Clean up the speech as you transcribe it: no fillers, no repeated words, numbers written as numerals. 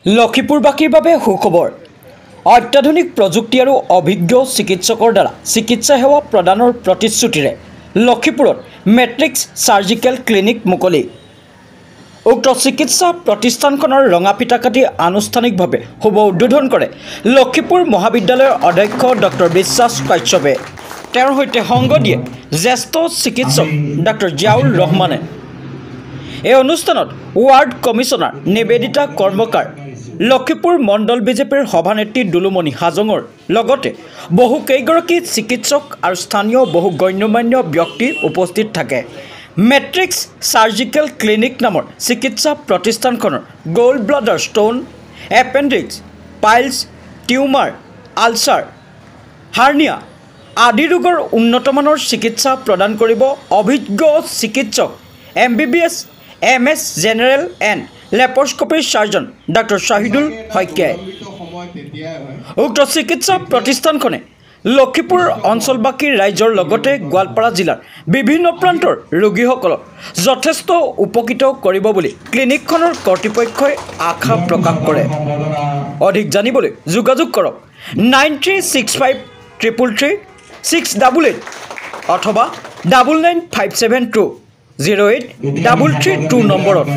লক্ষীপুৰবাসীৰ বাবে সুখবৰ। অত্যাধুনিক প্ৰযুক্তি আৰু অভিজ্ঞ চিকিৎসকৰ দ্বাৰা চিকিৎসা সেৱা প্ৰদানৰ প্ৰতিশ্ৰুতিৰে লক্ষীপুৰত মেট্ৰিক্স চাৰ্জিকেল ক্লিনিক মুকলি। উক্ত চিকিৎসা প্ৰতিষ্ঠানখনৰ ৰঙা ফিতা কাটি আনুষ্ঠানিকভাৱে শুভ উদ্বোধন কৰে লক্ষীপুৰ মহাবিদ্যালয়ৰ অধ্যক্ষ ডক্টৰ বিশ্বাস কাশ্যপে। তেওঁৰ সৈতে সংগ দিয়ে জ্যেষ্ঠ চিকিৎসক ডক্টৰ জিয়াউল ৰহমানে। এই অনুষ্ঠানত ৱাৰ্ড কমিছনাৰ নিবেদিতা কৰ্মকাৰ, লক্ষীপুৰ মণ্ডল বিজেপিৰ সভানেত্ৰী দুলুমণি হাজঙৰ লগতে বহু কেইগৰাকী চিকিৎসক আৰু স্থানীয় বহু গণ্যমান্য ব্যক্তি উপস্থিত থাকে। মেট্ৰিক্স চাৰ্জিকেল ক্লিনিক নামৰ চিকিৎসা প্ৰতিষ্ঠানখনৰ gall bladder stone, appendix, piles, tumour, ulcer, hernia আদি ৰোগৰ উন্নতমানৰ চিকিৎসা প্ৰদান কৰিব অভিজ্ঞ চিকিৎসক MBBS MS জেনেৰেল এণ্ড লেপাৰস্কোপিৰ চাৰ্জন ডক্টৰ শাহিদুল শইকীয়াই। উক্ত চিকিৎসা প্ৰতিষ্ঠানখনে লক্ষীপুৰ অঞ্চলবাসীৰ ৰাইজৰ লগতে গোৱালপাৰা জিলাৰ বিভিন্ন প্ৰান্তৰ ৰোগীসকলক যথেষ্ট উপকৃত কৰিব বুলি ক্লিনিকখনৰ কৰ্তৃপক্ষই আশা প্ৰকাশ কৰে। অধিক জানিবলৈ যোগাযোগ কৰক 9365333688 অথবা 99572083332 নম্বৰত।